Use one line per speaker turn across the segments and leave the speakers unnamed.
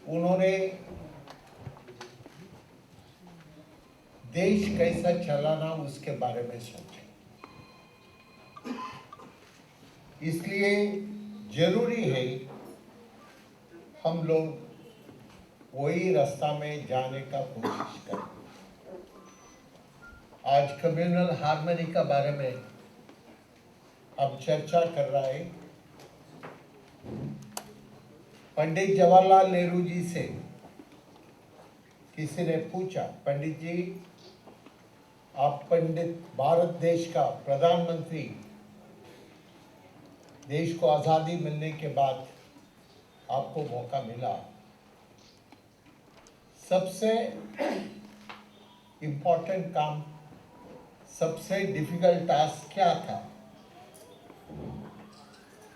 उन्होंने देश कैसा चलाना उसके बारे में सोचा। इसलिए जरूरी है हम लोग वही रास्ता में जाने का कोशिश करें। आज कम्युनल हार्मनी के बारे में अब चर्चा कर रहा है। पंडित जवाहरलाल नेहरू जी से किसी ने पूछा, पंडित जी आप पंडित भारत देश का प्रधानमंत्री, देश को आज़ादी मिलने के बाद आपको मौका मिला, सबसे इम्पोर्टेंट काम, सबसे डिफिकल्ट टास्क क्या था?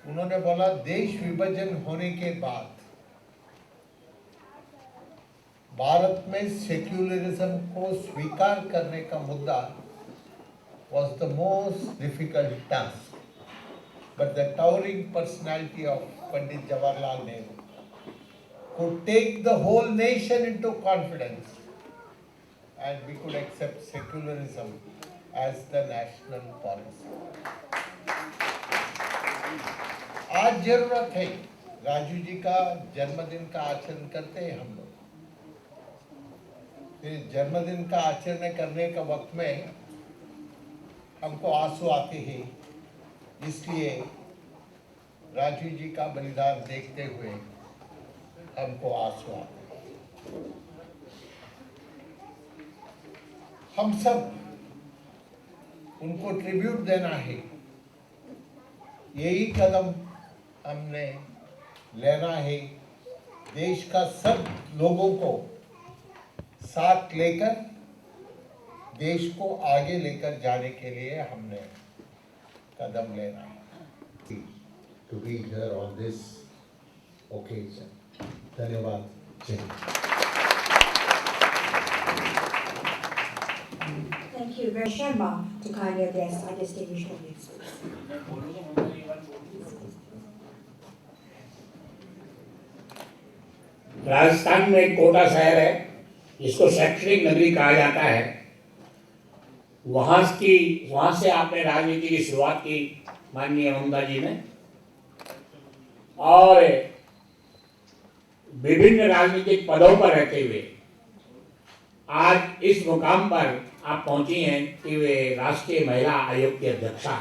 उन्होंने बोला देश विभाजन होने के बाद भारत में सेक्युलरिज्म को स्वीकार करने का मुद्दा was the most difficult task. But the towering personality of Pandit Jawaharlal Nehru could take the whole nation into confidence, and we could accept secularism as the national policy. आज जरूरत है, राजू जी का जन्मदिन का आचरण करते हैं हम लोग। फिर जन्मदिन का आचरण करने का वक्त में हमको आंसू आते हैं, इसलिए राजू जी का बलिदान देखते हुए हमको आंसू आते हैं। हम सब उनको ट्रिब्यूट देना है, यही कदम हमने लेना है। देश का सब लोगों को साथ लेकर देश को आगे लेकर जाने के लिए हमने कदम लेना है। To be here on this occasion. धन्यवाद।
Thank you very Sharma to kindly address our distinguished audience.
Rajasthan में एक कोटा शहर है जिसको शैक्षणिक नगरी कहा जाता है। वहाँ से आपने राजनीति की शुरुआत की माननीय ममता जी ने, और विभिन्न राजनीतिक पदों पर रहते हुए आज इस मुकाम पर आप पहुंची हैं कि वे राष्ट्रीय महिला आयोग की अध्यक्षा।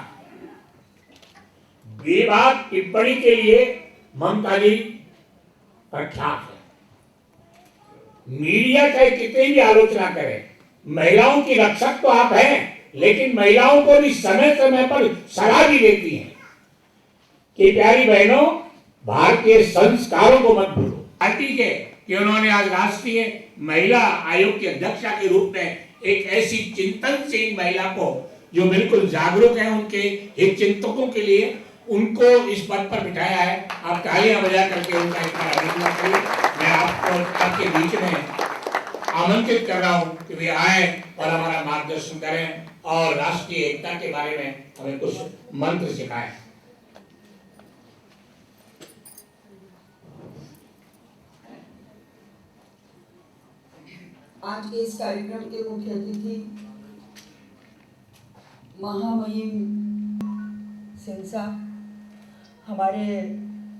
विवाद टिप्पणी के लिए ममता जी प्रख्यात है। मीडिया चाहे कितनी भी आलोचना करे, महिलाओं की रक्षक तो आप हैं, लेकिन महिलाओं को भी समय समय पर सलाह भी देती हैं कि प्यारी बहनों, भारतीय संस्कारों को मत भूलो। पार्टी के कि उन्होंने आज राष्ट्रीय महिला आयोग की अध्यक्षा के रूप में एक ऐसी चिंतनशील महिला को जो बिल्कुल जागरूक है, उनके हित चिंतकों के लिए उनको इस पद पर बिठाया है। आप तालियां बजा करके उनका एक बार अभिनंदन करिए। मैं आपको आपके बीच में आमंत्रित कर रहा हूं कि वे आए और हमारा मार्गदर्शन करें और राष्ट्रीय एकता के बारे में हमें कुछ मंत्र सिखाएं।
आज के इस कार्यक्रम के मुख्य अतिथि महामहिम सिंह साहब, हमारे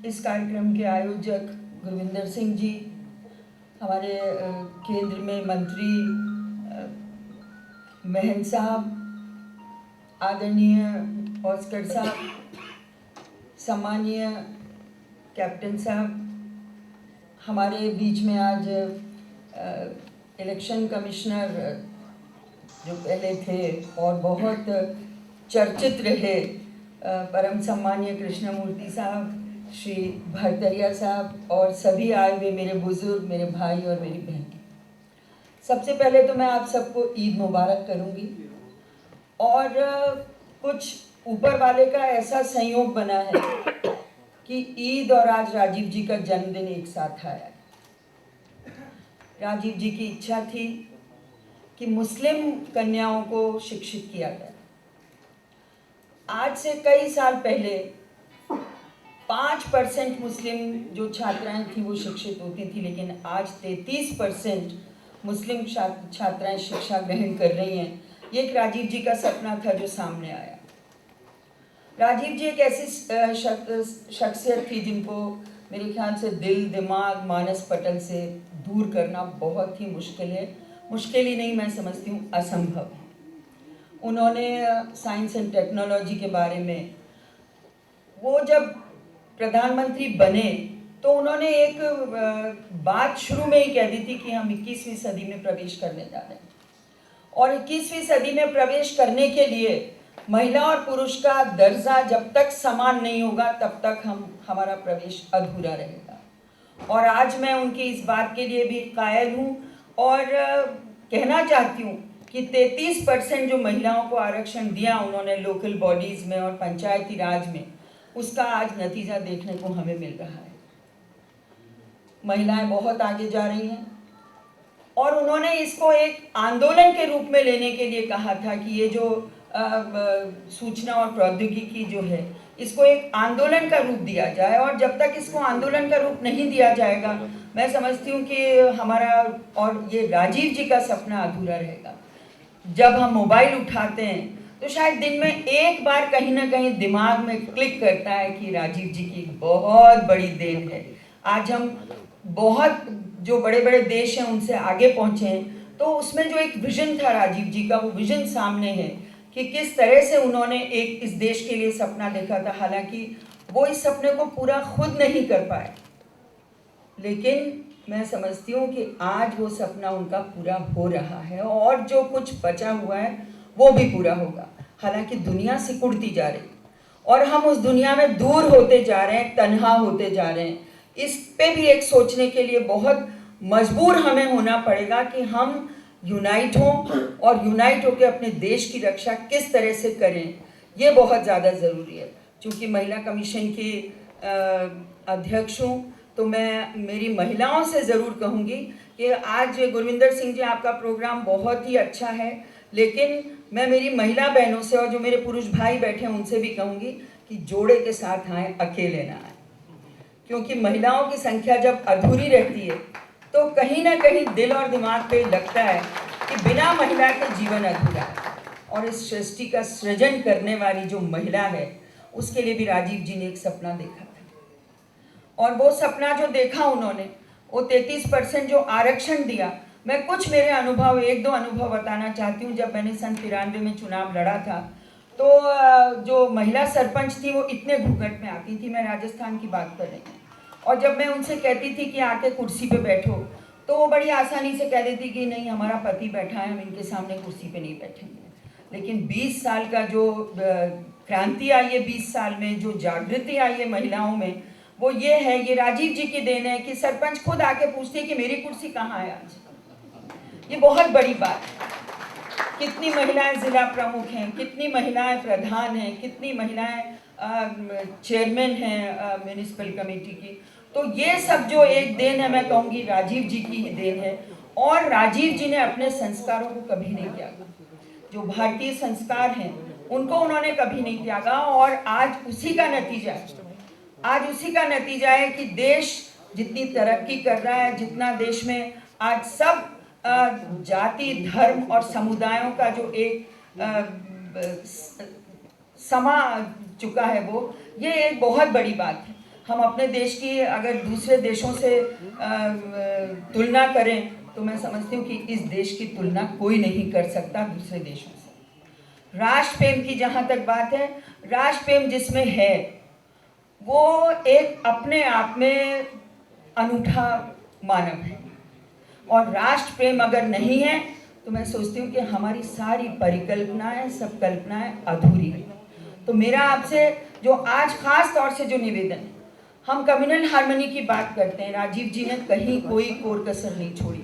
इस कार्यक्रम के आयोजक गुरविंदर सिंह जी, हमारे केंद्र में मंत्री महन साहब, आदरणीय ऑस्कर साहब, सम्मानीय कैप्टन साहब, हमारे बीच में आज इलेक्शन कमिश्नर जो पहले थे और बहुत चर्चित रहे, परम सम्मानीय कृष्णमूर्ति साहब, श्री भरतरिया साहब और सभी आए हुए मेरे बुजुर्ग, मेरे भाई और मेरी बहन। सबसे पहले तो मैं आप सबको ईद मुबारक करूंगी। और कुछ ऊपर वाले का ऐसा संयोग बना है कि ईद और आज राजीव जी का जन्मदिन एक साथ आया है। राजीव जी की इच्छा थी कि मुस्लिम कन्याओं को शिक्षित किया जाए। आज से कई साल पहले 5% मुस्लिम जो छात्राएं थी वो शिक्षित होती थी, लेकिन आज 33% मुस्लिम छात्राएं शिक्षा ग्रहण कर रही हैं। ये एक राजीव जी का सपना था जो सामने आया। राजीव जी एक ऐसी शख्सियत थी जिनको मेरे ख्याल से दिल दिमाग मानस पटल से दूर करना बहुत ही मुश्किल है। मुश्किल ही नहीं, मैं समझती हूँ असंभव है। उन्होंने साइंस एंड टेक्नोलॉजी के बारे में, वो जब प्रधानमंत्री बने तो उन्होंने एक बात शुरू में ही कह दी थी कि हम 21वीं सदी में प्रवेश करने जा रहे हैं, और 21वीं सदी में प्रवेश करने के लिए महिला और पुरुष का दर्जा जब तक समान नहीं होगा तब तक हमारा प्रवेश अधूरा रहेगा। और आज मैं उनकी इस बात के लिए भी कायल हूँ और कहना चाहती हूँ कि 33% जो महिलाओं को आरक्षण दिया उन्होंने लोकल बॉडीज़ में और पंचायती राज में, उसका आज नतीजा देखने को हमें मिल रहा है। महिलाएं बहुत आगे जा रही हैं और उन्होंने इसको एक आंदोलन के रूप में लेने के लिए कहा था कि ये जो सूचना और प्रौद्योगिकी जो है इसको एक आंदोलन का रूप दिया जाए, और जब तक इसको आंदोलन का रूप नहीं दिया जाएगा मैं समझती हूँ कि हमारा और ये राजीव जी का सपना अधूरा रहेगा। जब हम मोबाइल उठाते हैं तो शायद दिन में एक बार कहीं ना कहीं दिमाग में क्लिक करता है कि राजीव जी की बहुत बड़ी देन है। आज हम बहुत जो बड़े बड़े देश हैं उनसे आगे पहुँचे हैं, तो उसमें जो एक विजन था राजीव जी का, वो विजन सामने है कि किस तरह से उन्होंने एक इस देश के लिए सपना देखा था। हालांकि वो इस सपने को पूरा खुद नहीं कर पाए, लेकिन मैं समझती हूँ कि आज वो सपना उनका पूरा हो रहा है और जो कुछ बचा हुआ है वो भी पूरा होगा। हालांकि दुनिया सिकुड़ती जा रही और हम उस दुनिया में दूर होते जा रहे हैं, तन्हा होते जा रहे हैं। इस पे भी एक सोचने के लिए बहुत मजबूर हमें होना पड़ेगा कि हम यूनाइट हों और यूनाइट होकर अपने देश की रक्षा किस तरह से करें, ये बहुत ज़्यादा ज़रूरी है। चूँकि महिला कमीशन की अध्यक्ष हूँ तो मैं मेरी महिलाओं से ज़रूर कहूँगी कि आज गुरविंदर सिंह जी आपका प्रोग्राम बहुत ही अच्छा है, लेकिन मैं मेरी महिला बहनों से और जो मेरे पुरुष भाई बैठे हैं उनसे भी कहूँगी कि जोड़े के साथ आएँ, अकेले ना आएँ। क्योंकि महिलाओं की संख्या जब अधूरी रहती है तो कहीं ना कहीं दिल और दिमाग पे लगता है कि बिना महिला के जीवन अधूरा है। और इस सृष्टि का सृजन करने वाली जो महिला है उसके लिए भी राजीव जी ने एक सपना देखा था, और वो सपना जो देखा उन्होंने, वो 33% जो आरक्षण दिया। मैं कुछ मेरे अनुभव, एक दो अनुभव बताना चाहती हूँ। जब मैंने सन 93 में चुनाव लड़ा था तो जो महिला सरपंच थी वो इतने घूंघट में आती थी, मैं राजस्थान की बात कर रही हूँ, और जब मैं उनसे कहती थी कि आके कुर्सी पे बैठो तो वो बड़ी आसानी से कह देती कि नहीं, हमारा पति बैठा है, हम इनके सामने कुर्सी पे नहीं बैठेंगे। लेकिन 20 साल का जो क्रांति आई है, 20 साल में जो जागृति आई है महिलाओं में, वो ये है, ये राजीव जी की देन है कि सरपंच खुद आके पूछते हैं कि मेरी कुर्सी कहाँ है आज। ये बहुत बड़ी बात है। कितनी महिलाएं जिला प्रमुख हैं, कितनी महिलाएं प्रधान हैं, कितनी महिलाएं चेयरमैन हैं म्यूनिसिपल कमेटी की। तो ये सब जो एक देन है, मैं कहूँगी राजीव जी की ही देन है। और राजीव जी ने अपने संस्कारों को कभी नहीं त्यागा, जो भारतीय संस्कार हैं उनको उन्होंने कभी नहीं त्यागा, और आज उसी का नतीजा है कि देश जितनी तरक्की कर रहा है, जितना देश में आज सब जाति धर्म और समुदायों का जो एक समा चुका है, वो ये एक बहुत बड़ी बात है। हम अपने देश की अगर दूसरे देशों से तुलना करें तो मैं समझती हूँ कि इस देश की तुलना कोई नहीं कर सकता दूसरे देशों से। राष्ट्र प्रेम की जहाँ तक बात है, राष्ट्र प्रेम जिसमें है वो एक अपने आप में अनूठा मानव है, और राष्ट्र प्रेम अगर नहीं है तो मैं सोचती हूँ कि हमारी सारी परिकल्पनाएं, सब कल्पनाएं अधूरी है। तो मेरा आपसे जो आज खास तौर से जो निवेदन है, हम कम्युनल हार्मनी की बात करते हैं, राजीव जी ने कहीं कोई कोर कसर नहीं छोड़ी।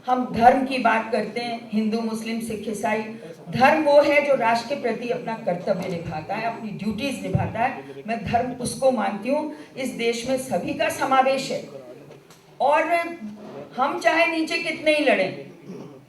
हम धर्म की बात करते हैं, हिंदू मुस्लिम सिख ईसाई, धर्म वो है जो राष्ट्र के प्रति अपना कर्तव्य निभाता है, अपनी ड्यूटीज निभाता है। मैं धर्म उसको मानती हूँ। इस देश में सभी का समावेश है, और हम चाहे नीचे कितने ही लड़ें,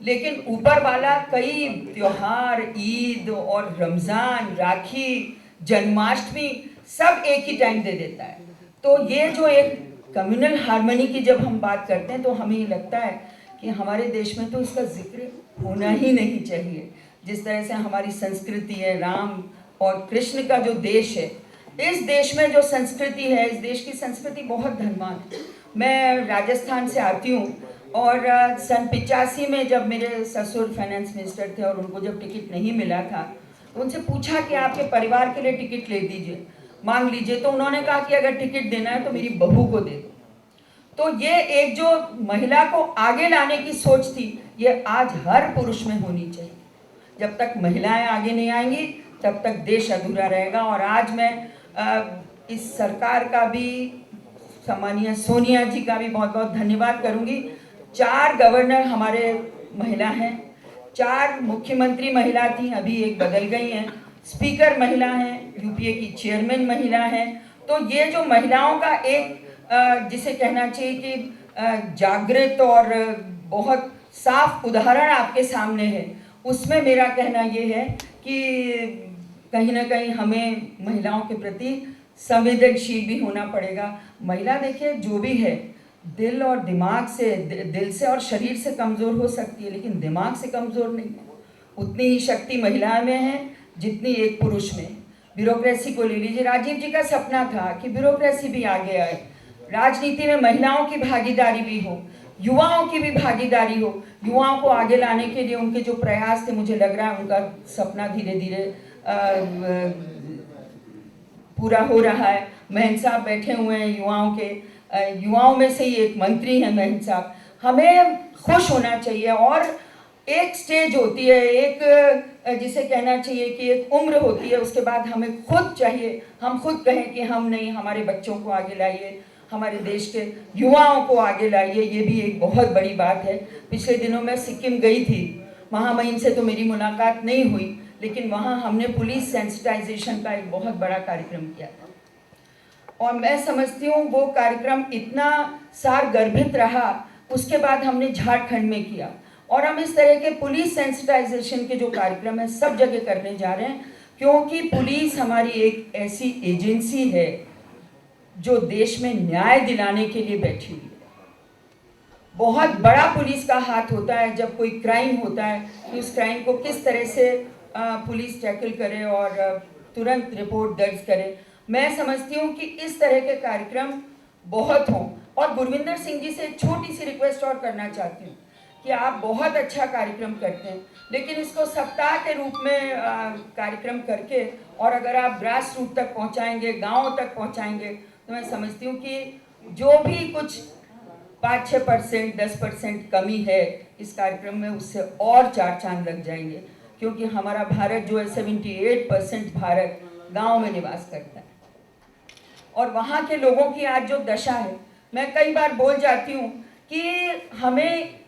लेकिन ऊपर वाला कई त्योहार, ईद और रमज़ान, राखी, जन्माष्टमी सब एक ही टाइम दे देता है। तो ये जो एक कम्युनल हार्मनी की जब हम बात करते हैं तो हमें ये लगता है कि हमारे देश में तो इसका जिक्र होना ही नहीं चाहिए। जिस तरह से हमारी संस्कृति है, राम और कृष्ण का जो देश है, इस देश में जो संस्कृति है, इस देश की संस्कृति बहुत धनवान है। मैं राजस्थान से आती हूँ और सन 85 में जब मेरे ससुर फाइनेंस मिनिस्टर थे और उनको जब टिकट नहीं मिला था तो उनसे पूछा कि आपके परिवार के लिए टिकट ले दीजिए, मांग लीजिए। तो उन्होंने कहा कि अगर टिकट देना है तो मेरी बहू को दे दो। तो ये एक जो महिला को आगे लाने की सोच थी, ये आज हर पुरुष में होनी चाहिए। जब तक महिलाएं आगे नहीं आएंगी तब तक देश अधूरा रहेगा। और आज मैं इस सरकार का भी, सम्मानीय सोनिया जी का भी बहुत बहुत धन्यवाद करूंगी। 4 गवर्नर हमारे महिला हैं, 4 मुख्यमंत्री महिला थी, अभी एक बदल गई हैं, स्पीकर महिला हैं, यूपीए की चेयरमैन महिला हैं। तो ये जो महिलाओं का एक जिसे कहना चाहिए कि जागृत और बहुत साफ उदाहरण आपके सामने है, उसमें मेरा कहना ये है कि कहीं ना कहीं हमें महिलाओं के प्रति संवेदनशील भी होना पड़ेगा। महिला देखिए जो भी है, दिल और दिमाग से, दिल से और शरीर से कमज़ोर हो सकती है लेकिन दिमाग से कमज़ोर नहीं है। उतनी ही शक्ति महिला में है जितनी एक पुरुष में। ब्यूरोक्रेसी को ले लीजिए, राजीव जी का सपना था कि ब्यूरोक्रेसी भी आगे आए, राजनीति में महिलाओं की भागीदारी भी हो, युवाओं की भी भागीदारी हो। युवाओं को आगे लाने के लिए उनके जो प्रयास थे, मुझे लग रहा है उनका सपना धीरे धीरे पूरा हो रहा है। महन साहब बैठे हुए हैं युवाओं में से ही एक मंत्री हैं महन साहब। हमें खुश होना चाहिए। और एक स्टेज होती है, एक जिसे कहना चाहिए कि एक उम्र होती है, उसके बाद हमें खुद चाहिए, हम खुद कहें कि हम नहीं, हमारे बच्चों को आगे लाइए, हमारे देश के युवाओं को आगे लाइए। ये भी एक बहुत बड़ी बात है। पिछले दिनों मैं सिक्किम गई थी, महामहिम से तो मेरी मुलाकात नहीं हुई, लेकिन वहाँ हमने पुलिस सेंसिटाइजेशन का एक बहुत बड़ा कार्यक्रम किया था। और मैं समझती हूँ वो कार्यक्रम इतना सारगर्भित रहा। उसके बाद हमने झारखंड में किया और हम इस तरह के पुलिस सेंसिटाइजेशन के जो कार्यक्रम है सब जगह करने जा रहे हैं, क्योंकि पुलिस हमारी एक ऐसी एजेंसी है जो देश में न्याय दिलाने के लिए बैठी हुई है। बहुत बड़ा पुलिस का हाथ होता है जब कोई क्राइम होता है कि उस क्राइम को किस तरह से पुलिस टैकल करे और तुरंत रिपोर्ट दर्ज करे। मैं समझती हूँ कि इस तरह के कार्यक्रम बहुत हों। और गुरविंदर सिंह जी से एक छोटी सी रिक्वेस्ट और करना चाहती हूँ कि आप बहुत अच्छा कार्यक्रम करते हैं, लेकिन इसको सप्ताह के रूप में कार्यक्रम करके और अगर आप ग्रास रूट तक पहुँचाएंगे, गाँव तक पहुँचाएंगे, तो मैं समझती हूँ कि जो भी कुछ 5-6%, 10% कमी है इस कार्यक्रम में, उससे और 4 चांद लग जाएंगे। क्योंकि हमारा भारत जो है 78% भारत गांव में निवास करता है। और वहाँ के लोगों की आज जो दशा है, मैं कई बार बोल जाती हूँ कि हमें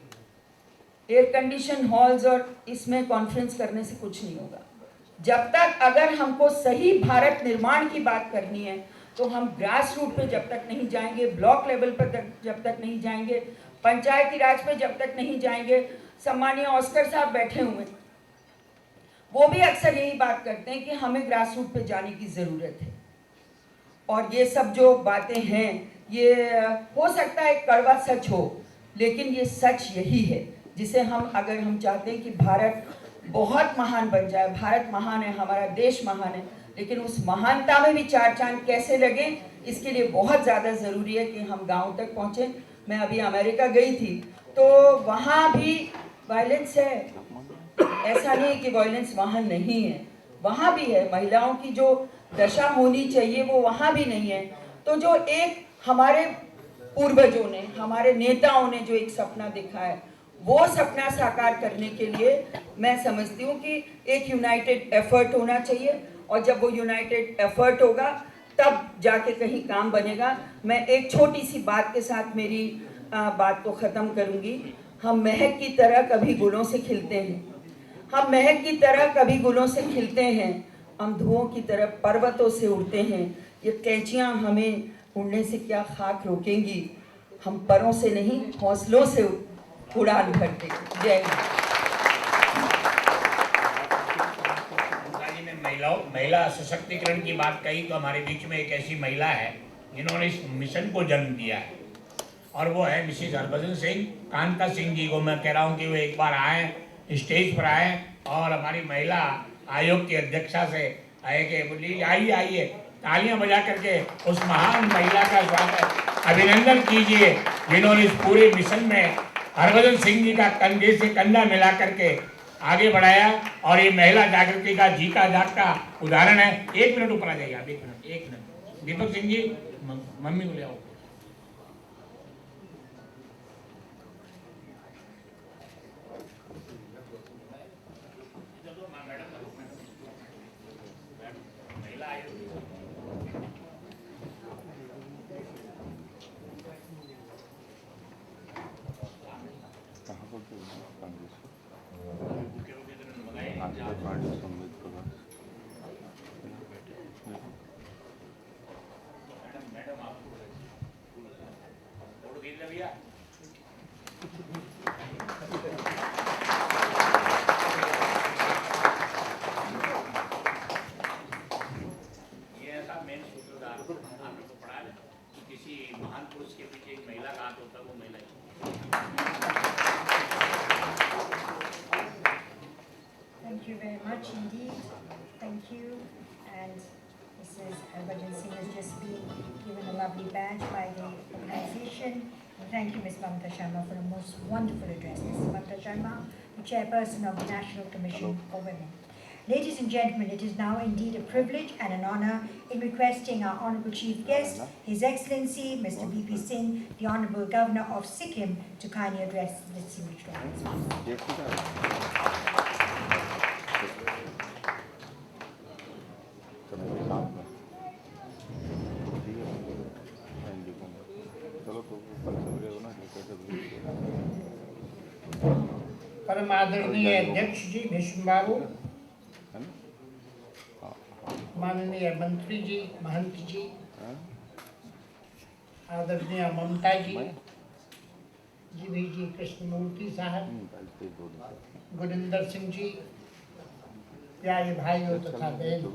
एयर कंडीशन हॉल्स और इसमें कॉन्फ्रेंस करने से कुछ नहीं होगा। जब तक अगर हमको सही भारत निर्माण की बात करनी है तो हम ग्रास रूट पे जब तक नहीं जाएंगे, ब्लॉक लेवल पर जब तक नहीं जाएंगे, पंचायती राज पे जब तक नहीं जाएंगे। सम्मानीय ऑस्कर साहब बैठे हुए, वो भी अक्सर यही बात करते हैं कि हमें ग्रास रूट पे जाने की ज़रूरत है। और ये सब जो बातें हैं, ये हो सकता है कड़वा सच हो, लेकिन ये सच यही है जिसे अगर हम चाहते हैं कि भारत बहुत महान बन जाए। भारत महान है, हमारा देश महान है, लेकिन उस महानता में भी 4 चांद कैसे लगे, इसके लिए बहुत ज़्यादा ज़रूरी है कि हम गांव तक पहुँचें। मैं अभी अमेरिका गई थी तो वहाँ भी वायलेंस है, ऐसा नहीं कि वायलेंस वहाँ नहीं है, वहाँ भी है। महिलाओं की जो दशा होनी चाहिए वो वहाँ भी नहीं है। तो जो एक हमारे पूर्वजों ने, हमारे नेताओं ने जो एक सपना देखा है, वो सपना साकार करने के लिए मैं समझती हूँ कि एक यूनाइटेड एफर्ट होना चाहिए। और जब वो यूनाइटेड एफर्ट होगा तब जाके कहीं काम बनेगा। मैं एक छोटी सी बात के साथ मेरी बात को ख़त्म करूँगी। हम महक की तरह कभी गुलों से खिलते हैं, हम महक की तरह कभी गुलों से खिलते हैं, हम धुओं की तरह पर्वतों से उड़ते हैं। ये कैंचियाँ हमें उड़ने से क्या खाक रोकेंगी, हम परों से नहीं हौसलों से उड़ान भरते। जय हिंद।
महिला सशक्तिकरण की बात कही तो हमारे बीच में एक ऐसी महिला है जिन्होंने इस मिशन को जन्म दिया है, और वो है मिसिज हरभजन सिंह। कांता सिंह जी को मैं कह रहा हूँ कि वो एक बार आए, स्टेज पर आए और हमारी महिला आयोग की अध्यक्षा से आए कि बोली आइए आइए, तालियां बजा करके उस महान महिला का स्वागत अभिनंदन कीजिए, जिन्होंने इस पूरे मिशन में हरभजन सिंह जी का कंधे से कंधा मिला करके आगे बढ़ाया। और ये महिला जागृति का जी का जागता उदाहरण है। 1 मिनट ऊपर आ जाइए आप, 1 मिनट। दीपक सिंह जी मम्मी को ले आओ।
Thank you very much indeed. Thank you. And Mrs. Harbhajan Singh has just been given a lovely badge by the organization. And thank you, Ms. Mamta Sharma, for a most wonderful address. Ms. Mamta Sharma, the chairperson of the National Commission for Women. Ladies and gentlemen, it is now indeed a privilege and an honor in requesting our Honorable Chief Guest, His Excellency Mr. B.P. Singh, the Honorable Governor of Sikkim, to kindly address the distinguished audience.
परम आदरणीय अध्यक्ष जी भीष्म बाबू, माननीय मंत्री जी, महंत जी, आदरणीय ममता जी, जी जी कृष्णमूर्ति साहब, गुरिंदर सिंह जी, प्यारे भाइयों तथा बहनों,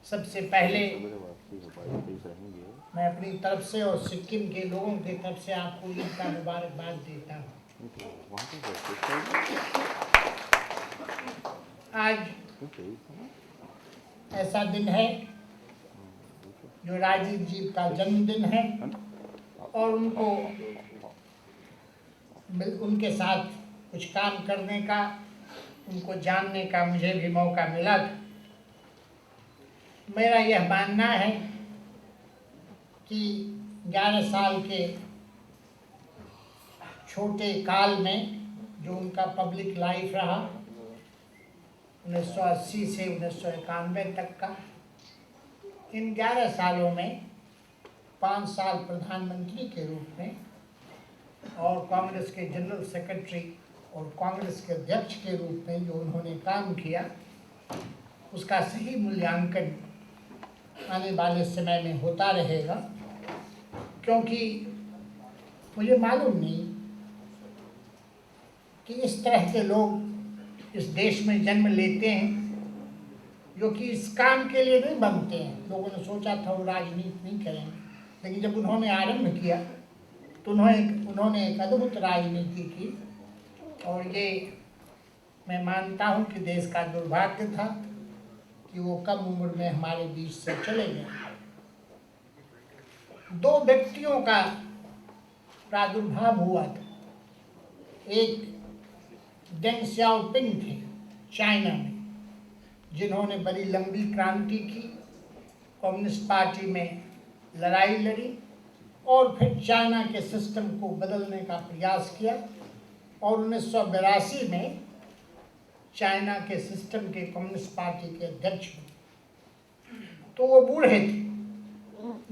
सबसे पहले मैं अपनी तरफ से और सिक्किम के लोगों की तरफ से आपको ईद का मुबारकबाद देता हूँ। आज ऐसा दिन है जो राजीव जी का जन्मदिन है और उनके साथ कुछ काम करने का, उनको जानने का मुझे भी मौका मिला था। मेरा यह मानना है कि 11 साल के छोटे काल में जो उनका पब्लिक लाइफ रहा 1980 से 1991 तक का, इन 11 सालों में 5 साल प्रधानमंत्री के रूप में और कांग्रेस के जनरल सेक्रेटरी और कांग्रेस के अध्यक्ष के रूप में जो उन्होंने काम किया, उसका सही मूल्यांकन आने वाले समय में होता रहेगा। क्योंकि मुझे मालूम नहीं कि इस तरह के लोग इस देश में जन्म लेते हैं जो कि इस काम के लिए नहीं बनते हैं। लोगों ने सोचा था वो राजनीति नहीं करेंगे, लेकिन जब उन्होंने आरंभ किया तो उन्होंने एक अद्भुत राजनीति की। और ये मैं मानता हूँ कि देश का दुर्भाग्य था कि वो कम उम्र में हमारे बीच से चले गए। 2 व्यक्तियों का प्रादुर्भाव हुआ था। एक डेंग सियाओपिंग थे चाइना में, जिन्होंने बड़ी लंबी क्रांति की, कम्युनिस्ट पार्टी में लड़ाई लड़ी और फिर चाइना के सिस्टम को बदलने का प्रयास किया और 1982 में चाइना के सिस्टम के कम्युनिस्ट पार्टी के अध्यक्ष हुए। तो वो बूढ़े थे।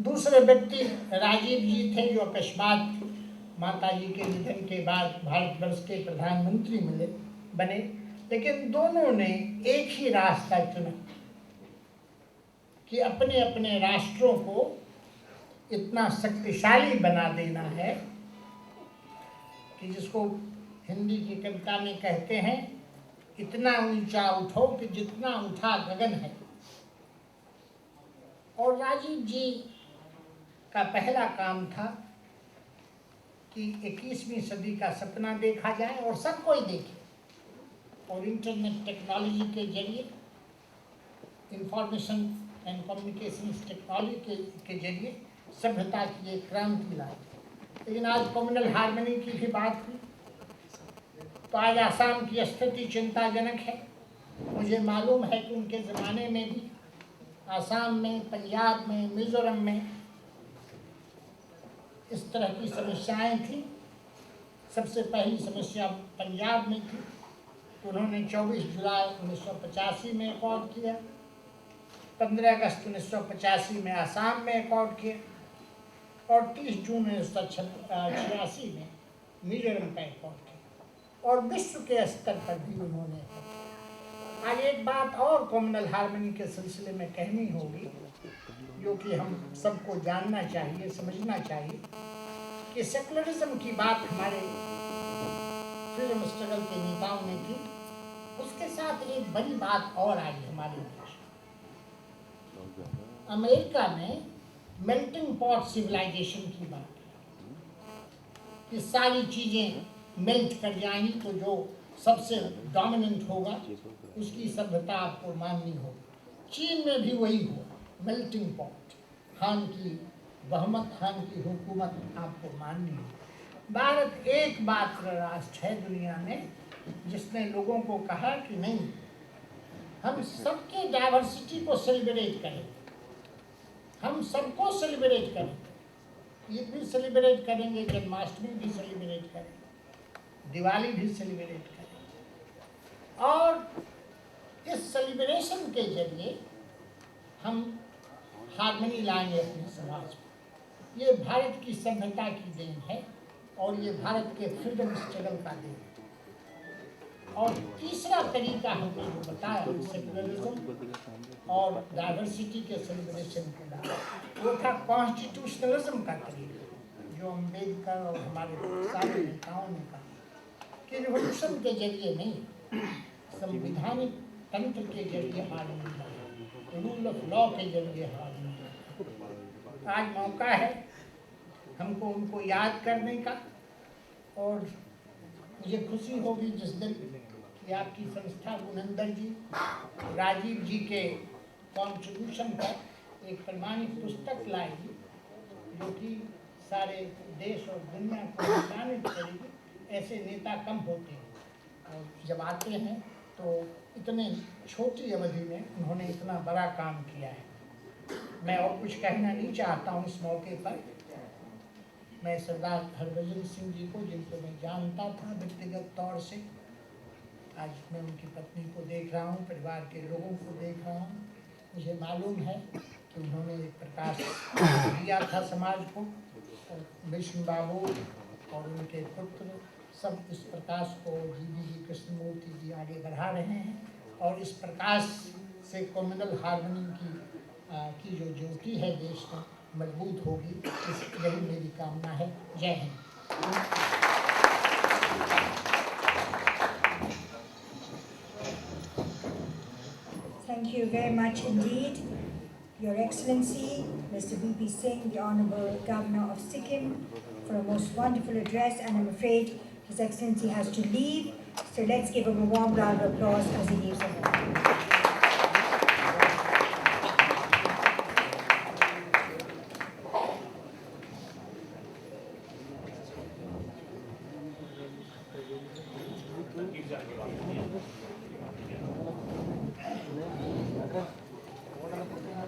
दूसरे व्यक्ति राजीव जी थे, जो अकस्मात माता जी के निधन के बाद भारतवर्ष के प्रधानमंत्री बने। लेकिन दोनों ने एक ही रास्ता चुना कि अपने अपने राष्ट्रों को इतना शक्तिशाली बना देना है कि जिसको हिंदी की कविता में कहते हैं, इतना ऊंचा उठो कि जितना उठा गगन है। और राजीव जी का पहला काम था कि 21वीं सदी का सपना देखा जाए और सब कोई देखे, और इंटरनेट टेक्नोलॉजी के जरिए, इंफॉर्मेशन एंड कम्युनिकेशन टेक्नोलॉजी के जरिए सभ्यता की एक क्रांति लाई। लेकिन आज कम्युनल हार्मनी की भी बात हुई, तो आज आसाम की स्थिति चिंताजनक है। मुझे मालूम है कि उनके ज़माने में भी आसाम में, पंजाब में, मिजोरम में इस तरह की समस्याएं थी। सबसे पहली समस्या पंजाब में थी, तो उन्होंने 24 जुलाई 1985 में अकॉर्ड किया, 15 अगस्त 1985 में आसाम में अकॉर्ड किया, और 30 जून 1986 में मिजोरम का अकॉर्ड किया, और विश्व के स्तर पर भी उन्होंने। आज एक बात और कम्युनल हार्मनी के सिलसिले में कहनी होगी, जो कि हम सबको जानना चाहिए, समझना चाहिए, कि सेकुलरिज्म की बात हमारे फ्रीडम स्ट्रगल के नेताओं ने की, उसके साथ एक बड़ी बात और आई हमारे देश। अमेरिका में मेल्टिंग पॉट सिविलाइजेशन की बात है कि सारी चीज़ें मेल्ट कर जाएंगी, तो जो सबसे डोमिनेंट होगा उसकी सभ्यता आपको माननी होगी। चीन में भी वही हुआ, मेल्टिंग पॉट, खान की बहुमत, खान की हुकूमत आपको माननी होगी। भारत एकमात्र राष्ट्र है दुनिया में जिसने लोगों को कहा कि नहीं, हम सबके डाइवर्सिटी को सेलिब्रेट करें, हम सबको सेलिब्रेट करें, ईद भी सेलिब्रेट करेंगे, जन्माष्टमी भी सेलिब्रेट करें, दिवाली भी सेलिब्रेट करें, और इस सेलिब्रेशन के जरिए हम हार्मनी लाएंगे अपने समाज में। ये भारत की सभ्यता की देन है, और ये भारत के फ्रीडम स्ट्रगल का देन है। और तीसरा तरीका हमने जो बताया सेकुलरिज्म और डाइवर्सिटी के सेलिब्रेशन का, वो था कॉन्स्टिट्यूशनलिज्म का तरीका, जो अम्बेडकर और हमारे सारे नेताओं ने कहा कि रिवोल्यूशन के जरिए नहीं, संविधानिक तंत्र के जरिए हार्मनी लाए, रूल ऑफ लॉ के जरिए हार्मनी लाए। आज मौका है हमको उनको याद करने का, और मुझे खुशी होगी जिस दिन कि आपकी संस्था गुनंदर जी, राजीव जी के कॉन्ट्रीब्यूशन पर एक प्रमाणित पुस्तक लाएगी, जो कि सारे देश और दुनिया को सम्मानित करेगी। ऐसे नेता कम होते हैं, और जब आते हैं तो इतने छोटी अवधि में उन्होंने इतना बड़ा काम किया है। मैं और कुछ कहना नहीं चाहता हूँ इस मौके पर। मैं सरदार हरभजन सिंह जी को, जिनको मैं जानता था व्यक्तिगत तौर से, आज मैं उनकी पत्नी को देख रहा हूँ, परिवार के लोगों को देख रहा हूँ, मुझे मालूम है कि उन्होंने एक प्रकाश दिया था समाज को, और विष्णु बाबू और उनके पुत्र सब इस प्रकाश को जी कृष्णमूर्ति जी आगे बढ़ा रहे हैं, और इस प्रकाश से कम्युनल हार्मनी की जो ज्योति है देश में मजबूत होगी। यही मेरी कामना है। जय Hind.
Thank you very much indeed, Your Excellency, Mr. V.P. Singh, the Honorable Governor of Sikkim, for a most wonderful address, and I'm afraid His Excellency has to leave, so let's give him a warm round of applause as he leaves the hall.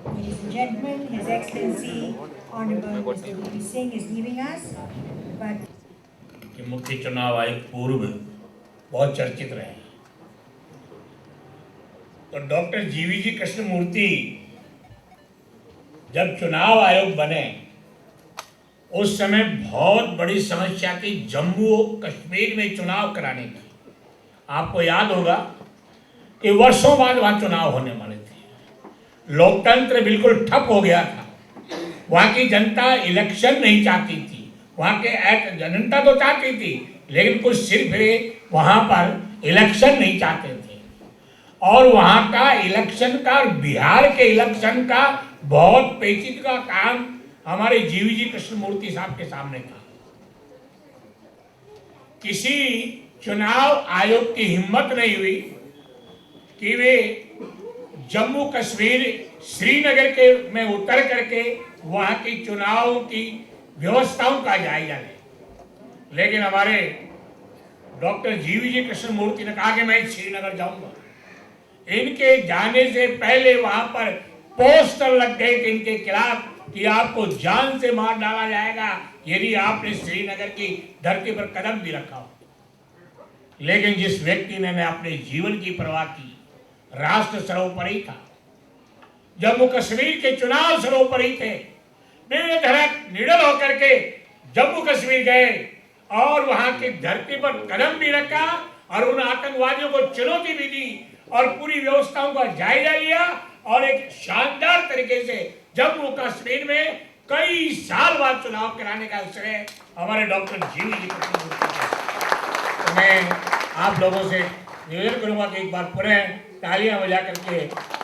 Ladies and gentlemen, His Excellency, Honorable Mr. V.P. Singh is leaving us, but
कि मुख्य चुनाव आयोग पूर्व बहुत चर्चित रहे, तो doctor जी कृष्णमूर्ति जब चुनाव आयोग बने उस समय बहुत बड़ी समस्या थी जम्मू कश्मीर में चुनाव कराने की। आपको याद होगा कि वर्षों बाद वहां चुनाव होने वाले थे, लोकतंत्र बिल्कुल ठप हो गया था, वहां की जनता इलेक्शन नहीं चाहती थी, वहां के जनता तो चाहती थी लेकिन कुछ सिर्फ वहां पर इलेक्शन नहीं चाहते थे, और वहां का इलेक्शन का, बिहार के इलेक्शन का बहुत पेचीदगी का काम हमारे जीवी जी कृष्णमूर्ति साहब के सामने था। किसी चुनाव आयोग की हिम्मत नहीं हुई कि वे जम्मू कश्मीर श्रीनगर के में उतर करके वहां की चुनावों की व्यवस्थाओं का जायजा लें, लेकिन हमारे डॉक्टर जीवी जी कृष्णमूर्ति ने कहा कि मैं श्रीनगर जाऊंगा। इनके जाने से पहले वहां पर पोस्टर लग गए थे इनके खिलाफ कि आपको जान से मार डाला जाएगा यदि आपने श्रीनगर की धरती पर कदम भी रखा हो। लेकिन जिस व्यक्ति ने अपने जीवन की परवाह की, राष्ट्र सर्वोपरि था, जम्मू कश्मीर के चुनाव सर्वोपरि थे, बेधड़क निडर होकर के जम्मू कश्मीर गए और वहां की धरती पर कदम भी रखा और उन आतंकवादियों को चुनौती भी दी और पूरी व्यवस्थाओं का जायजा लिया और एक शानदार तरीके से जम्मू कश्मीर में कई साल बाद चुनाव कराने का श्रेय हमारे डॉक्टर जीवी जी को। तो मैं आप लोगों से निवेदन करूंगा कि एक बार पुनः तालियां बजा करके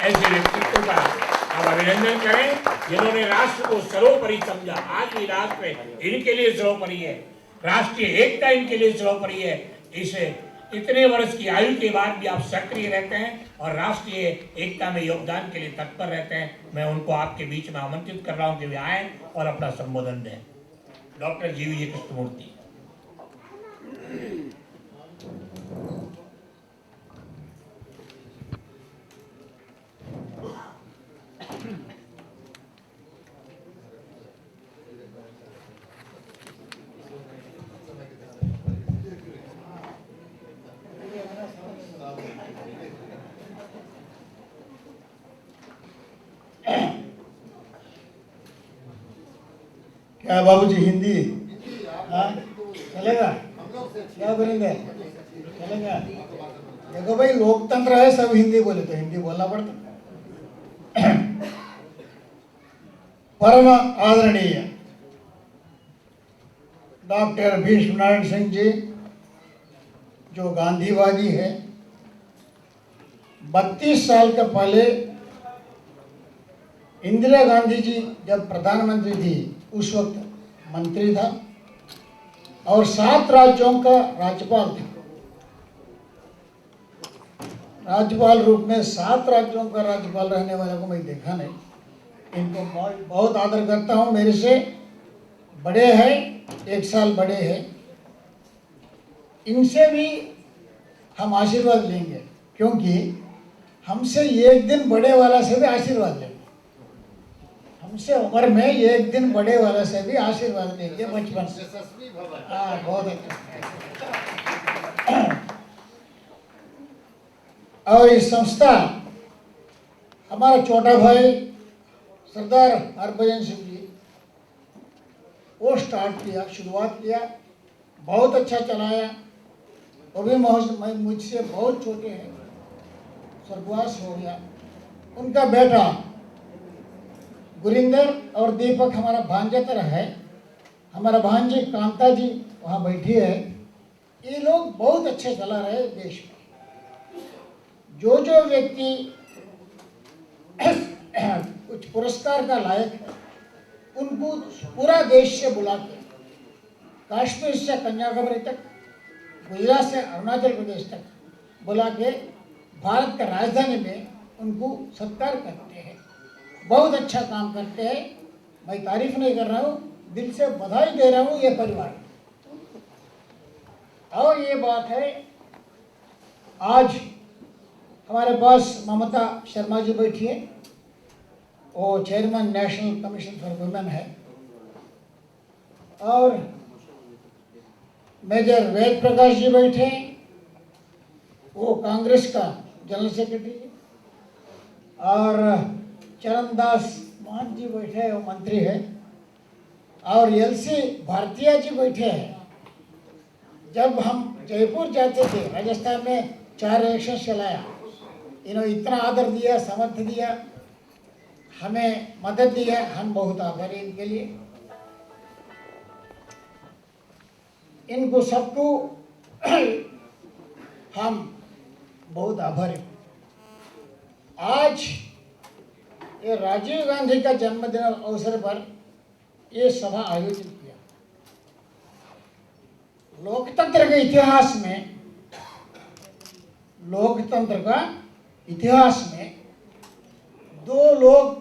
ऐसे व्यक्तित्व का आप अभिनंदन करें जिन्होंने राष्ट्र को सर्वोपरि समझा। आज भी राष्ट्र इनके लिए सर्वोपरि है, राष्ट्रीय एकता इनके लिए सर्वोपरि है। इसे इतने वर्ष की आयु के बाद भी आप सक्रिय रहते हैं और राष्ट्रीय एकता में योगदान के लिए तत्पर रहते हैं। मैं उनको आपके बीच में आमंत्रित कर रहा हूं कि वे आए और अपना संबोधन दें। डॉक्टर जीवी जी कृष्णमूर्ति।
क्या बाबूजी हिंदी? हाँ चलेगा? क्या करेंगे? चलेगा? देखो भाई, लोकतंत्र है, सब हिंदी बोले तो हिंदी बोलना पड़ता। परम आदरणीय डॉक्टर भीष्म नारायण सिंह जी, जो गांधीवादी है, 32 साल के पहले इंदिरा गांधी जी जब प्रधानमंत्री थी उस वक्त मंत्री था और 7 राज्यों का राज्यपाल था। राज्यपाल रूप में 7 राज्यों का राज्यपाल रहने वाले को मैं देखा नहीं। इनको बहुत आदर करता हूँ। मेरे से बड़े हैं, 1 साल बड़े हैं। इनसे भी हम आशीर्वाद लेंगे क्योंकि हमसे 1 दिन बड़े वाला से भी आशीर्वाद लेंगे। हमसे उम्र में 1 दिन बड़े वाला से भी आशीर्वाद लेंगे बचपन से। हाँ, बहुत अच्छा। और इस संस्था हमारा छोटा भाई सरदार हरभजन सिंह जी वो स्टार्ट किया, शुरुआत किया, बहुत अच्छा चलाया। वो भी मुझसे बहुत छोटे हैं, स्वर्गवास हो गया। उनका बेटा गुरिंदर और दीपक हमारा भांजा तरह है। हमारा भांजी कांता जी वहाँ बैठी है। ये लोग बहुत अच्छे चला रहे देश में। जो जो व्यक्ति कुछ पुरस्कार का लायक है उनको पूरा देश से बुला के, कश्मीर से कन्याकुमारी तक, गुजरात से अरुणाचल प्रदेश तक बुला के भारत का राजधानी में उनको सत्कार करते हैं। बहुत अच्छा काम करते हैं। मैं तारीफ नहीं कर रहा हूँ, दिल से बधाई दे रहा हूँ ये परिवार। और ये बात है, आज हमारे पास ममता शर्मा जी बैठी है, वो chairman national commission for women है। और मेजर वेद प्रकाश जी बैठे हैं, वो कांग्रेस का जनरल सेक्रेटरी है। और चरणदास मोहन जी बैठे हैं, वो मंत्री है। और एलसी भारतीय जी बैठे हैं। जब हम जयपुर जाते थे, राजस्थान में 4 इलेक्शन चलाया, इन्होंने इतना आदर दिया, समर्थन दिया, हमें मदद दी है। हम बहुत आभारी हैं इनके लिए। इनको सबको हम बहुत आभारी हैं। आज ये राजीव गांधी का जन्मदिन अवसर पर ये सभा आयोजित किया। लोकतंत्र के इतिहास में, लोकतंत्र का इतिहास में दो लोग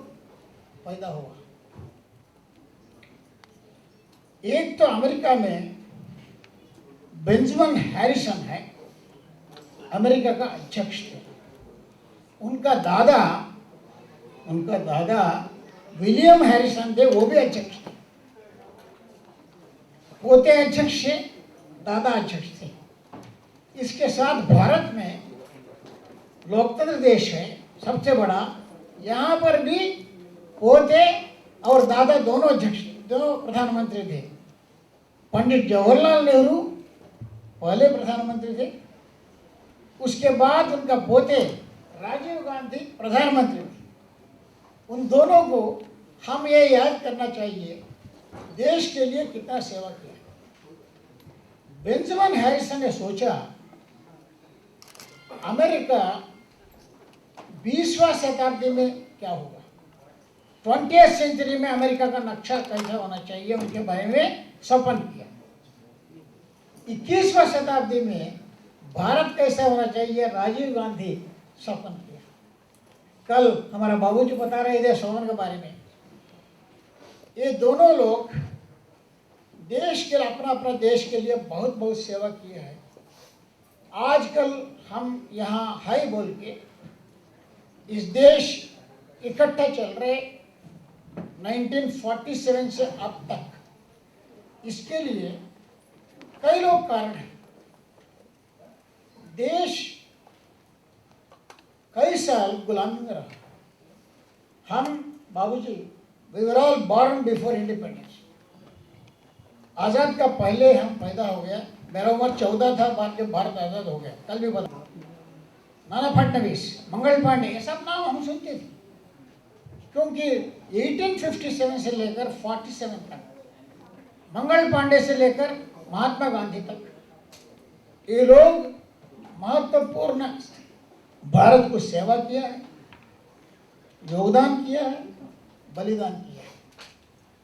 पैदा हुआ। एक तो अमेरिका में बेंजामिन हैरिसन है, अमेरिका का अध्यक्ष थे। उनका दादा विलियम हैरिसन थे, वो भी अध्यक्ष थे। पोते अध्यक्ष थे, दादा अध्यक्ष थे। इसके साथ भारत में लोकतंत्र देश है सबसे बड़ा, यहाँ पर भी पोते और दादा दोनों अध्यक्ष, दोनों प्रधानमंत्री थे। पंडित जवाहरलाल नेहरू पहले प्रधानमंत्री थे, उसके बाद उनका पोते राजीव गांधी प्रधानमंत्री थे। उन दोनों को हम ये याद करना चाहिए देश के लिए कितना सेवा किया। बेंजामिन हैरिसन ने सोचा अमेरिका 20वां शताब्दी में क्या होगा, 20th सेंचुरी में अमेरिका का नक्शा कैसा होना चाहिए, उनके बारे में सपन किया। 21वां शताब्दी में भारत कैसा होना चाहिए, राजीव गांधी सपन किया। कल हमारा बाबूजी बता रहे थे सोवन के बारे में। ये दोनों लोग देश के अपना अपना देश के लिए बहुत बहुत सेवा किए हैं। आजकल हम यहाँ हाई बोल के इस देश इकट्ठा चल रहे 1947 से अब तक। इसके लिए कई लोग कारण हैं। देश कई साल गुलामी में रहा। हम बाबूजी, we were all born before independence. आज़ाद का पहले हम पैदा हो गया। मेरा उम्र 14 था बाद जब भारत आज़ाद हो गया। कल भी बता, नाना फडणवीस, मंगल पांडे, ये सब नाम हम सुनते थे, क्योंकि 1857 से लेकर 47 तक, मंगल पांडे से लेकर महात्मा गांधी तक, ये लोग महत्वपूर्ण भारत को सेवा किया है, योगदान किया है, बलिदान किया है।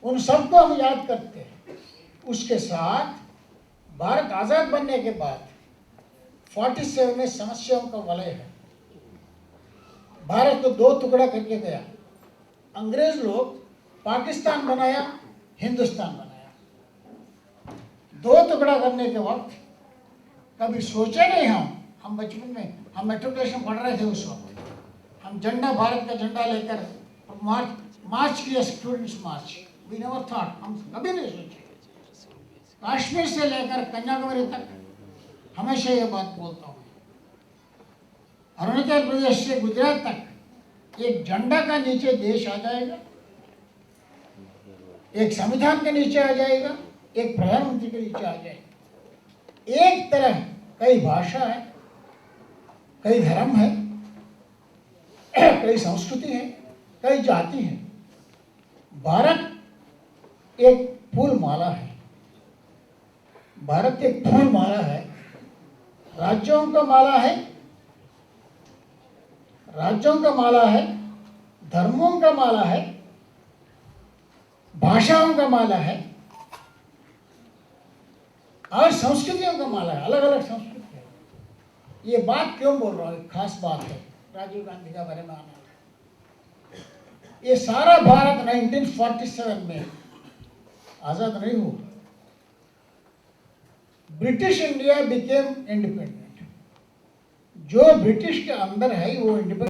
उन सबको हम याद करते हैं। उसके साथ भारत आज़ाद बनने के बाद 47 में समस्याओं का वलय है। भारत को दो टुकड़ा करके गया। अंग्रेज लोग पाकिस्तान बनाया, हिंदुस्तान बनाया। दो टुकड़ा करने के वक्त कभी सोचे नहीं हम बचपन में, हम मेट्रिकुलेशन पढ़ रहे थे उस वक्त, हम झंडा, भारत का झंडा लेकर मार्च किया, students march. We never thought, हम कभी नहीं सोचे। कश्मीर से लेकर कन्याकुमारी तक हमेशा ये बात बोलता हूँ। अरुणाचल प्रदेश से गुजरात तक एक झंडा का नीचे देश आ जाएगा, एक संविधान के नीचे आ जाएगा, एक प्रधानमंत्री के नीचे आ जाएगा। एक तरह कई भाषा है, कई धर्म है, कई संस्कृति है, कई जाति है। भारत एक फूल माला है। भारत एक फूल माला है, राज्यों का माला है, राज्यों का माला है, धर्मों का माला है, भाषाओं का माला है और संस्कृतियों का माला है। अलग अलग संस्कृति है। ये बात क्यों बोल रहा हूँ, खास बात है राजीव गांधी का बारे में आना। ये सारा भारत 1947 में आजाद नहीं हुआ। British India became independent. जो ब्रिटिश के अंदर है वो इंडिपेंडेंट